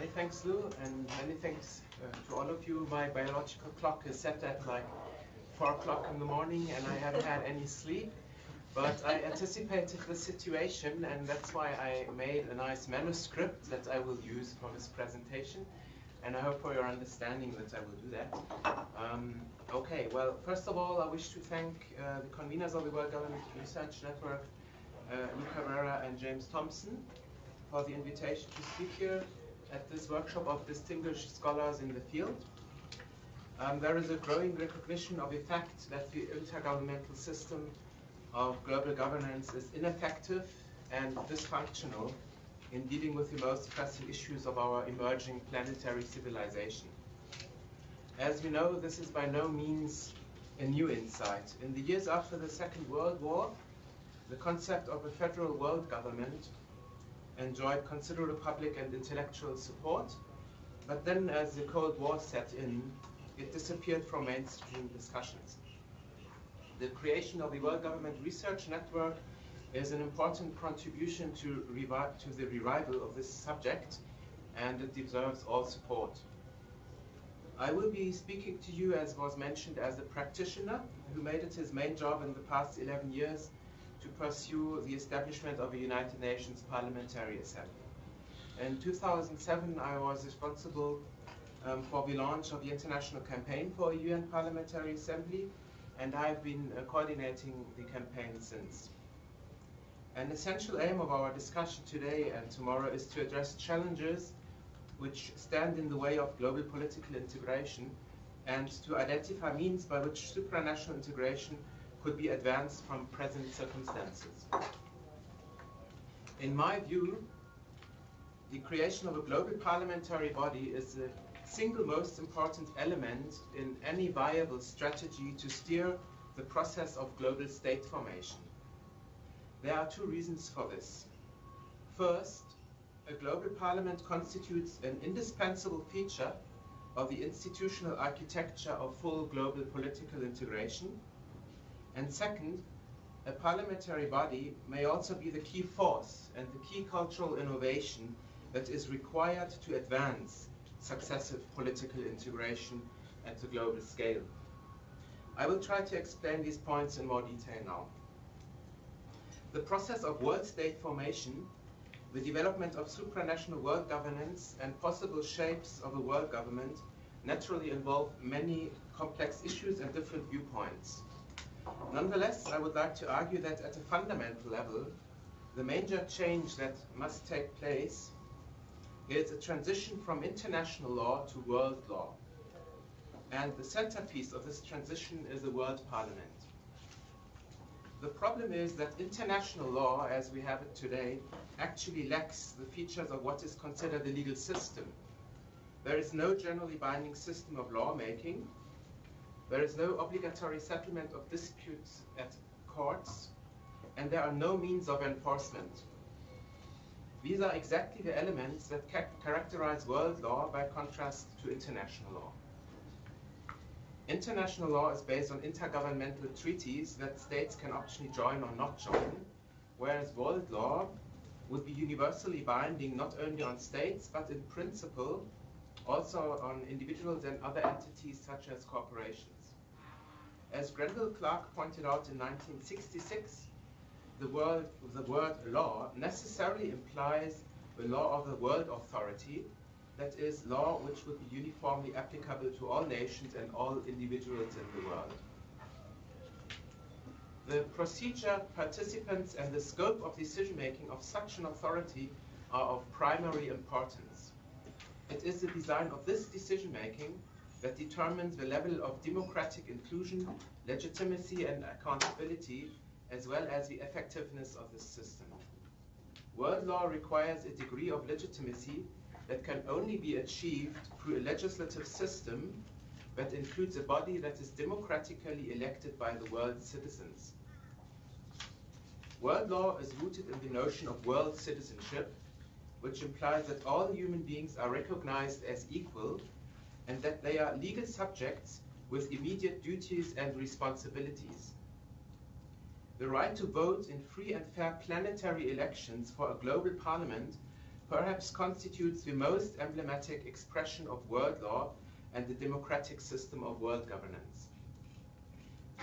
Many thanks, Lou, and many thanks to all of you. My biological clock is set at like 4 o'clock in the morning, and I haven't had any sleep. But I anticipated the situation, and that's why I made a nice manuscript that I will use for this presentation. And I hope for your understanding that I will do that. Okay, well, first of all, I wish to thank the conveners of the World Government Research Network, Lou Carrera and James Thompson, for the invitation to speak here at this workshop of distinguished scholars in the field. There is a growing recognition of the fact that the intergovernmental system of global governance is ineffective and dysfunctional in dealing with the most pressing issues of our emerging planetary civilization. As we know, this is by no means a new insight. In the years after the Second World War, the concept of a federal world government enjoyed considerable public and intellectual support, but then as the Cold War set in, it disappeared from mainstream discussions. The creation of the World Government Research Network is an important contribution to the revival of this subject, and it deserves all support. I will be speaking to you, as was mentioned, as a practitioner who made it his main job in the past 11 years to pursue the establishment of a United Nations Parliamentary Assembly. In 2007, I was responsible for the launch of the international campaign for a UN Parliamentary Assembly, and I've been coordinating the campaign since. An essential aim of our discussion today and tomorrow is to address challenges which stand in the way of global political integration and to identify means by which supranational integration could be advanced from present circumstances. In my view, the creation of a global parliamentary body is the single most important element in any viable strategy to steer the process of global state formation. There are two reasons for this. First, a global parliament constitutes an indispensable feature of the institutional architecture of full global political integration. And second, a parliamentary body may also be the key force and the key cultural innovation that is required to advance successive political integration at the global scale. I will try to explain these points in more detail now. The process of world state formation, the development of supranational world governance, and possible shapes of a world government naturally involve many complex issues and different viewpoints. Nonetheless, I would like to argue that at a fundamental level, the major change that must take place is a transition from international law to world law. And the centerpiece of this transition is the World Parliament. The problem is that international law, as we have it today, actually lacks the features of what is considered the legal system. There is no generally binding system of lawmaking. There is no obligatory settlement of disputes at courts, and there are no means of enforcement. These are exactly the elements that characterize world law by contrast to international law. International law is based on intergovernmental treaties that states can optionally join or not join, whereas world law would be universally binding not only on states, but in principle also on individuals and other entities such as corporations. As Grenville Clark pointed out in 1966, the word law necessarily implies the law of the world authority, that is, law which would be uniformly applicable to all nations and all individuals in the world. The procedure, participants, and the scope of decision-making of such an authority are of primary importance. It is the design of this decision-making that determines the level of democratic inclusion, legitimacy, and accountability, as well as the effectiveness of this system. World law requires a degree of legitimacy that can only be achieved through a legislative system that includes a body that is democratically elected by the world's citizens. World law is rooted in the notion of world citizenship, which implies that all human beings are recognized as equal and that they are legal subjects with immediate duties and responsibilities. The right to vote in free and fair planetary elections for a global parliament perhaps constitutes the most emblematic expression of world law and the democratic system of world governance.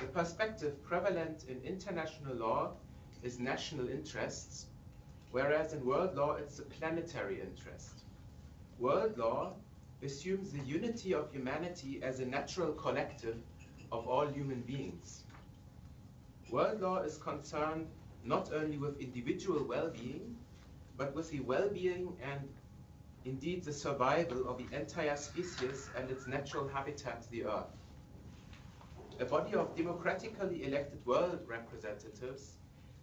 The perspective prevalent in international law is national interests, whereas in world law it's a planetary interest. World law assumes the unity of humanity as a natural collective of all human beings. World law is concerned not only with individual well-being, but with the well-being and indeed the survival of the entire species and its natural habitat, the Earth. A body of democratically elected world representatives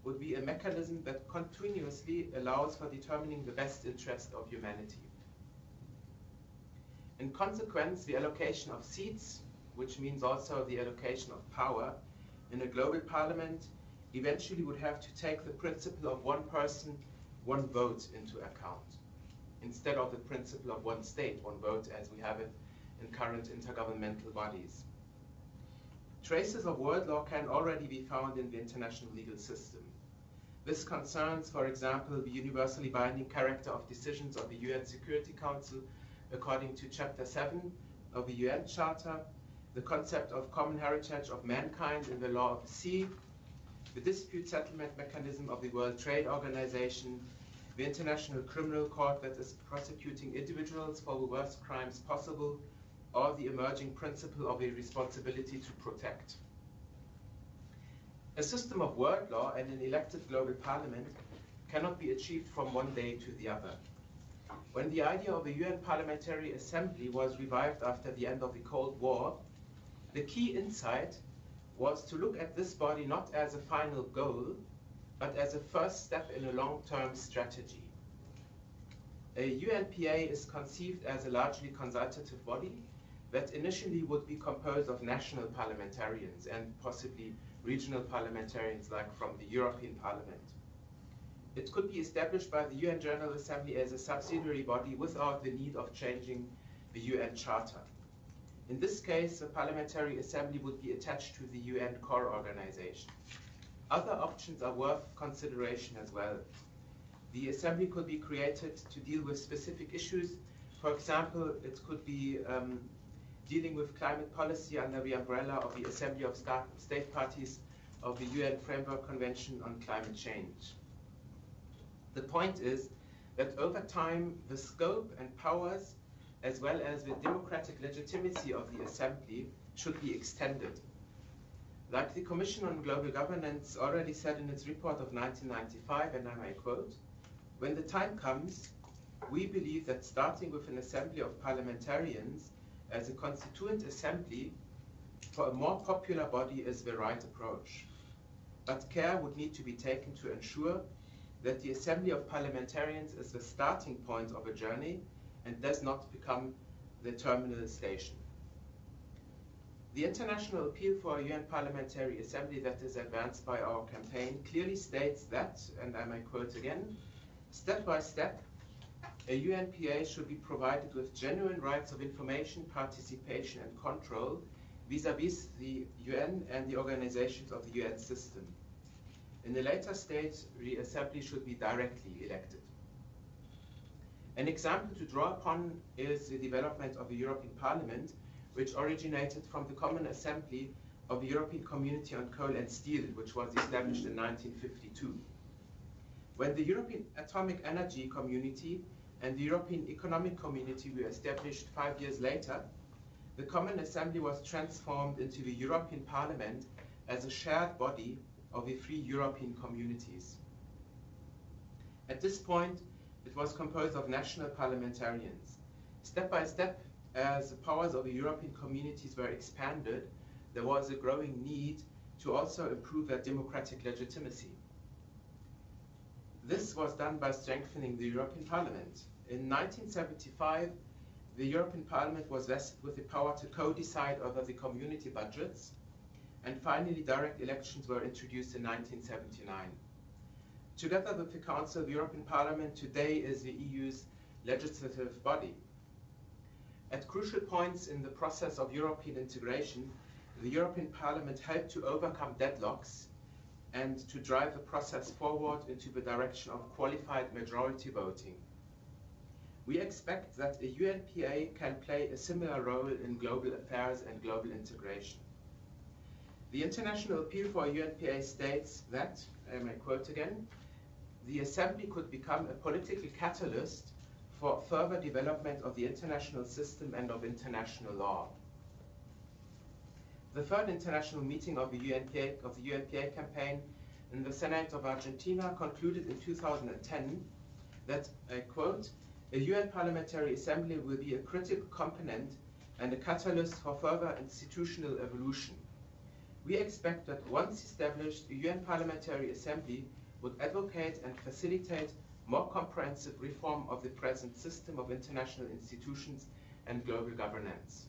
would be a mechanism that continuously allows for determining the best interest of humanity. In consequence, the allocation of seats, which means also the allocation of power, in a global parliament eventually would have to take the principle of one person, one vote into account, instead of the principle of one state, one vote, as we have it in current intergovernmental bodies. Traces of world law can already be found in the international legal system. This concerns, for example, the universally binding character of decisions of the UN Security Council according to Chapter 7 of the UN Charter, the concept of common heritage of mankind in the law of the sea, the dispute settlement mechanism of the World Trade Organization, the International Criminal Court that is prosecuting individuals for the worst crimes possible, or the emerging principle of a responsibility to protect. A system of world law and an elected global parliament cannot be achieved from one day to the other. When the idea of a UN Parliamentary Assembly was revived after the end of the Cold War, the key insight was to look at this body not as a final goal, but as a first step in a long-term strategy. A UNPA is conceived as a largely consultative body that initially would be composed of national parliamentarians and possibly regional parliamentarians like from the European Parliament. It could be established by the UN General Assembly as a subsidiary body without the need of changing the UN Charter. In this case, the Parliamentary Assembly would be attached to the UN core organization. Other options are worth consideration as well. The Assembly could be created to deal with specific issues. For example, it could be dealing with climate policy under the umbrella of the Assembly of State Parties of the UN Framework Convention on Climate Change. The point is that over time, the scope and powers, as well as the democratic legitimacy of the Assembly, should be extended. Like the Commission on Global Governance already said in its report of 1995, and I may quote, "When the time comes, we believe that starting with an assembly of parliamentarians as a constituent assembly for a more popular body is the right approach. But care would need to be taken to ensure that the assembly of parliamentarians is the starting point of a journey and does not become the terminal station." The international appeal for a UN Parliamentary Assembly that is advanced by our campaign clearly states that, and I may quote again, "Step by step, a UNPA should be provided with genuine rights of information, participation and control vis-à-vis the UN and the organizations of the UN system. In a later stage, the Assembly should be directly elected." An example to draw upon is the development of the European Parliament, which originated from the Common Assembly of the European Community on Coal and Steel, which was established in 1952. When the European Atomic Energy Community and the European Economic Community were established 5 years later, the Common Assembly was transformed into the European Parliament as a shared body of the 3 European communities. At this point, it was composed of national parliamentarians. Step by step, as the powers of the European communities were expanded, there was a growing need to also improve their democratic legitimacy. This was done by strengthening the European Parliament. In 1975, the European Parliament was vested with the power to co-decide over the community budgets, and finally direct elections were introduced in 1979. Together with the Council, the European Parliament today is the EU's legislative body. At crucial points in the process of European integration, the European Parliament helped to overcome deadlocks and to drive the process forward into the direction of qualified majority voting. We expect that a UNPA can play a similar role in global affairs and global integration. The International Appeal for a UNPA states that, I may quote again, the Assembly could become a political catalyst for further development of the international system and of international law. The third international meeting of the UNPA campaign in the Senate of Argentina concluded in 2010 that, I quote, a UN Parliamentary Assembly will be a critical component and a catalyst for further institutional evolution. We expect that once established, a UN Parliamentary Assembly would advocate and facilitate more comprehensive reform of the present system of international institutions and global governance.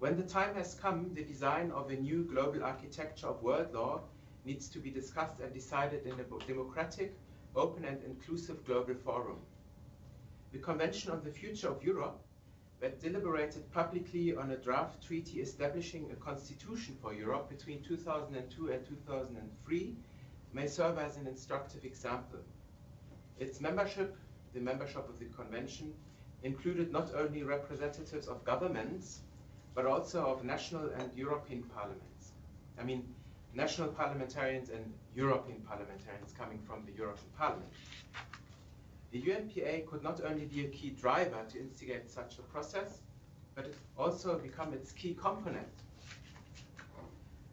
When the time has come, the design of a new global architecture of world law needs to be discussed and decided in a democratic, open and inclusive global forum. The Convention on the Future of Europe, that deliberated publicly on a draft treaty establishing a constitution for Europe between 2002 and 2003, may serve as an instructive example. Its membership, the membership of the Convention, included not only representatives of governments, but also of national and European parliaments. I mean, national parliamentarians and European parliamentarians coming from the European Parliament. The UNPA could not only be a key driver to instigate such a process, but it also become its key component.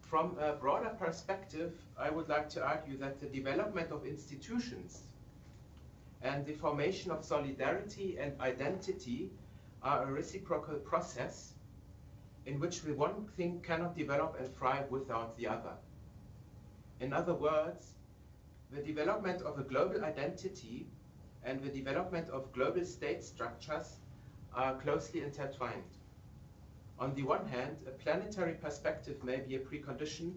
From a broader perspective, I would like to argue that the development of institutions and the formation of solidarity and identity are a reciprocal process in which the one thing cannot develop and thrive without the other. In other words, the development of a global identity and the development of global state structures are closely intertwined. On the one hand, a planetary perspective may be a precondition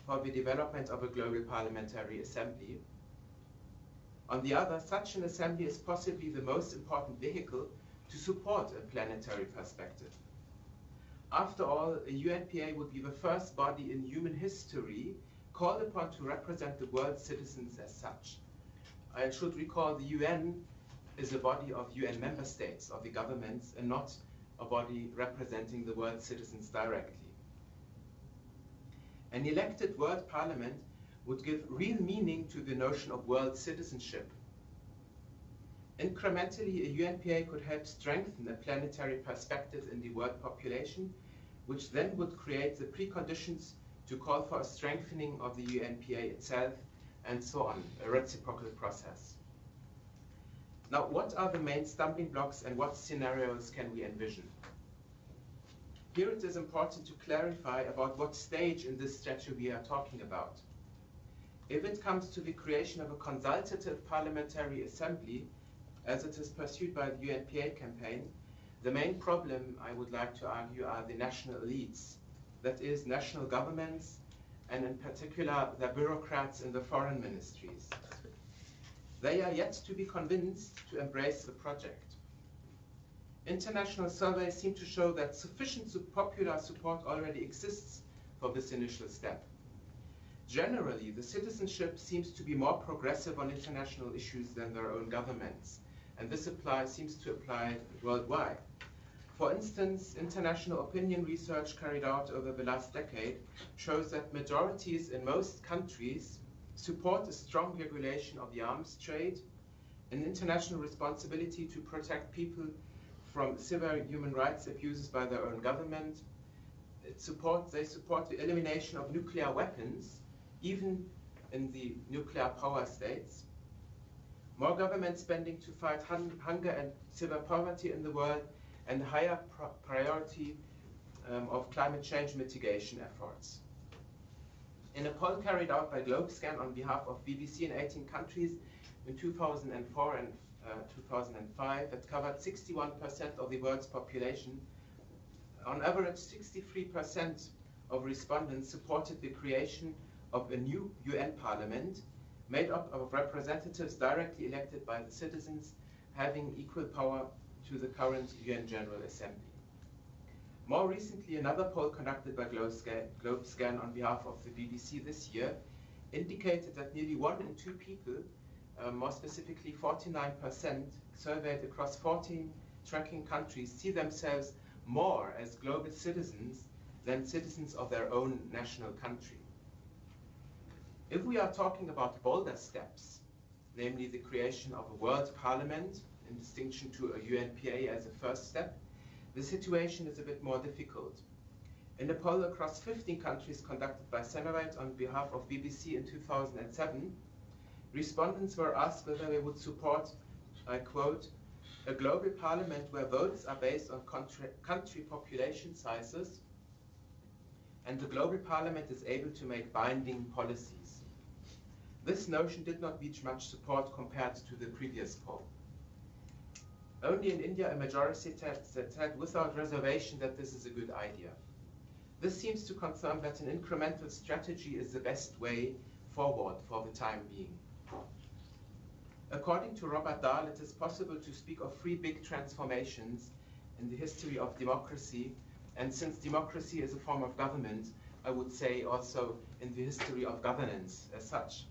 for the development of a global parliamentary assembly. On the other, such an assembly is possibly the most important vehicle to support a planetary perspective. After all, a UNPA would be the first body in human history called upon to represent the world's citizens as such. I should recall the UN is a body of UN member states, of the governments, and not a body representing the world's citizens directly. An elected world parliament would give real meaning to the notion of world citizenship. Incrementally, a UNPA could help strengthen a planetary perspective in the world population, which then would create the preconditions to call for a strengthening of the UNPA itself, and so on, a reciprocal process. Now, what are the main stumbling blocks and what scenarios can we envision? Here it is important to clarify about what stage in this statue we are talking about. If it comes to the creation of a consultative parliamentary assembly, as it is pursued by the UNPA campaign, the main problem, I would like to argue, are the national elites, that is, national governments, and in particular, the bureaucrats in the foreign ministries. They are yet to be convinced to embrace the project. International surveys seem to show that sufficient popular support already exists for this initial step. Generally, the citizenship seems to be more progressive on international issues than their own governments, and this seems to apply worldwide. For instance, international opinion research carried out over the last decade shows that majorities in most countries support a strong regulation of the arms trade, an international responsibility to protect people from severe human rights abuses by their own government. They support the elimination of nuclear weapons, even in the nuclear power states. More government spending to fight hunger and severe poverty in the world, and higher priority of climate change mitigation efforts. In a poll carried out by GlobeScan on behalf of BBC in 18 countries in 2004 and 2005, that covered 61% of the world's population, on average 63% of respondents supported the creation of a new UN parliament made up of representatives directly elected by the citizens, having equal power to the current UN General Assembly. More recently, another poll conducted by GlobeScan on behalf of the BBC this year indicated that nearly 1 in 2 people more specifically 49% surveyed across 14 tracking countries, see themselves more as global citizens than citizens of their own national country. If we are talking about bolder steps, namely the creation of a world parliament in distinction to a UNPA as a first step, the situation is a bit more difficult. In a poll across 15 countries conducted by Semerite on behalf of BBC in 2007, respondents were asked whether they would support, I quote, a global parliament where votes are based on country population sizes and the global parliament is able to make binding policies. This notion did not reach much support compared to the previous poll. Only in India a majority said without reservation that this is a good idea. This seems to confirm that an incremental strategy is the best way forward for the time being. According to Robert Dahl, it is possible to speak of three big transformations in the history of democracy, and since democracy is a form of government, I would say also in the history of governance as such.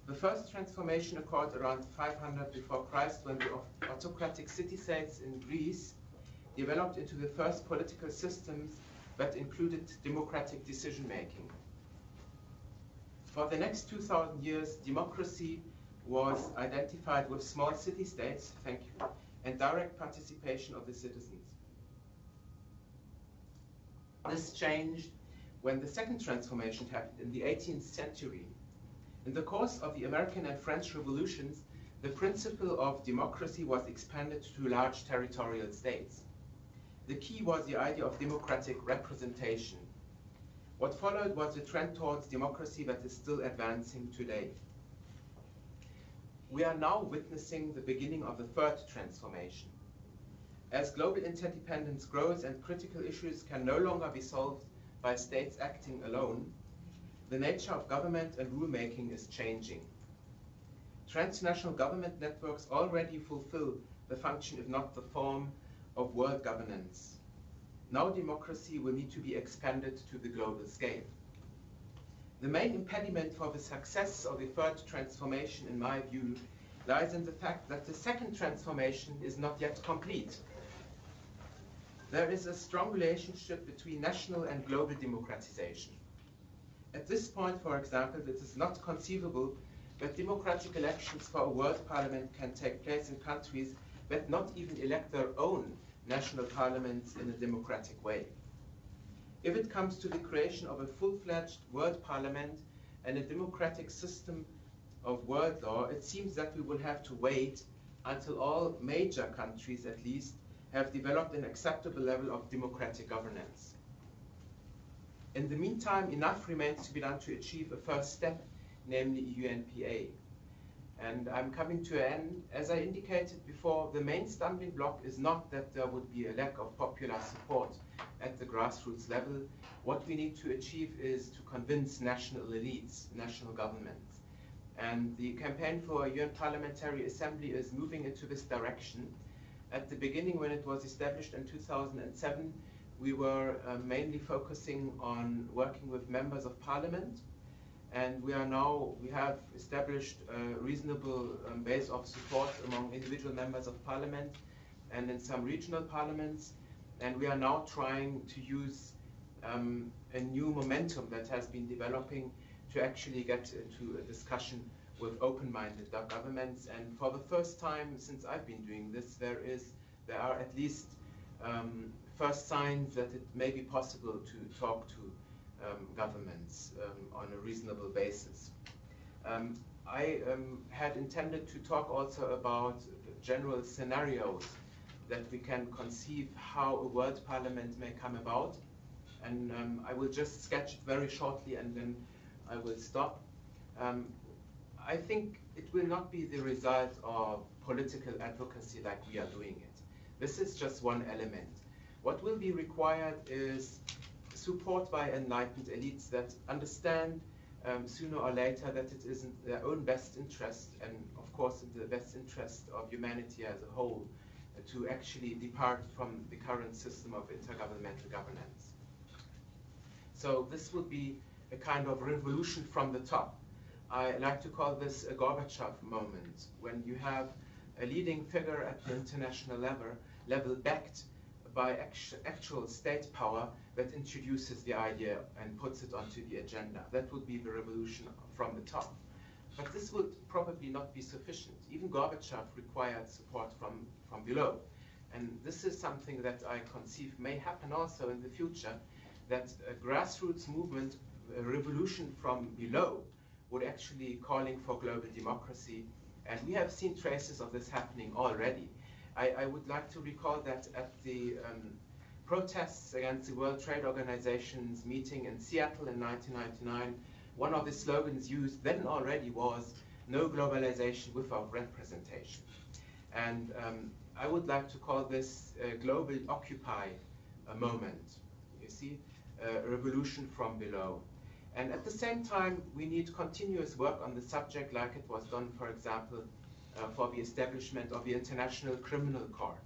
The first transformation occurred around 500 before Christ, when the autocratic city-states in Greece developed into the first political systems that included democratic decision-making. For the next 2,000 years, democracy was identified with small city-states, thank you, and direct participation of the citizens. This changed when the second transformation happened in the 18th century. In the course of the American and French revolutions, the principle of democracy was expanded to large territorial states. The key was the idea of democratic representation. What followed was a trend towards democracy that is still advancing today. We are now witnessing the beginning of the third transformation. As global interdependence grows and critical issues can no longer be solved by states acting alone, the nature of government and rulemaking is changing. Transnational government networks already fulfill the function, if not the form, of world governance. Now democracy will need to be expanded to the global scale. The main impediment for the success of the third transformation, in my view, lies in the fact that the second transformation is not yet complete. There is a strong relationship between national and global democratization. At this point, for example, it is not conceivable that democratic elections for a world parliament can take place in countries that not even elect their own national parliaments in a democratic way. If it comes to the creation of a full-fledged world parliament and a democratic system of world law, it seems that we will have to wait until all major countries, at least, have developed an acceptable level of democratic governance. In the meantime, enough remains to be done to achieve a first step, namely UNPA. And I'm coming to an end. As I indicated before, the main stumbling block is not that there would be a lack of popular support at the grassroots level. What we need to achieve is to convince national elites, national governments. And the campaign for a UN Parliamentary Assembly is moving into this direction. At the beginning, when it was established in 2007, we were mainly focusing on working with members of parliament. And we have established a reasonable base of support among individual members of parliament and in some regional parliaments. And we are now trying to use a new momentum that has been developing to actually get into a discussion with open-minded governments. And for the first time since I've been doing this, there are at least first signs that it may be possible to talk to governments on a reasonable basis. I had intended to talk also about general scenarios that we can conceive how a world parliament may come about. And I will just sketch it very shortly and then I will stop. I think it will not be the result of political advocacy like we are doing it. This is just one element. What will be required is support by enlightened elites that understand sooner or later that it is in their own best interest, and of course in the best interest of humanity as a whole, to actually depart from the current system of intergovernmental governance. So this would be a kind of revolution from the top. I like to call this a Gorbachev moment, when you have a leading figure at the international level backed by actual state power that introduces the idea and puts it onto the agenda. That would be the revolution from the top. But this would probably not be sufficient. Even Gorbachev required support from below. And this is something that I conceive may happen also in the future, that a grassroots movement, a revolution from below, would actually calling for global democracy. And we have seen traces of this happening already. I would like to recall that at the protests against the World Trade Organization's meeting in Seattle in 1999, one of the slogans used then already was "No globalization without representation." And I would like to call this a global Occupy moment. You see, a revolution from below. And at the same time, we need continuous work on the subject, like it was done, for example, for the establishment of the International Criminal Court.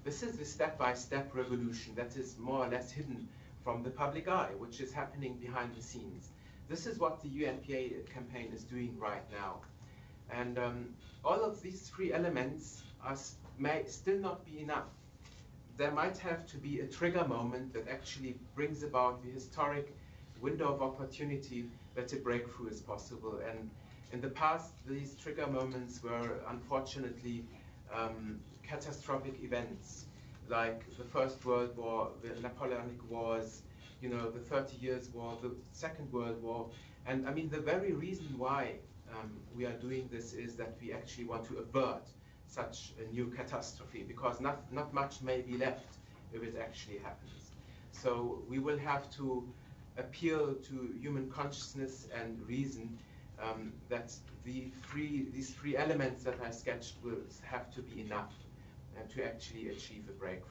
This is the step-by-step revolution that is more or less hidden from the public eye, which is happening behind the scenes. This is what the UNPA campaign is doing right now. And all of these three elements may still not be enough. There might have to be a trigger moment that actually brings about the historic window of opportunity that a breakthrough is possible. And in the past, these trigger moments were unfortunately catastrophic events, like the First World War, the Napoleonic Wars, you know, the 30 Years' War, the Second World War. And I mean, the very reason why we are doing this is that we actually want to avert such a new catastrophe, because not much may be left if it actually happens. So we will have to appeal to human consciousness and reason that these three elements that I sketched will have to be enough to actually achieve a breakthrough.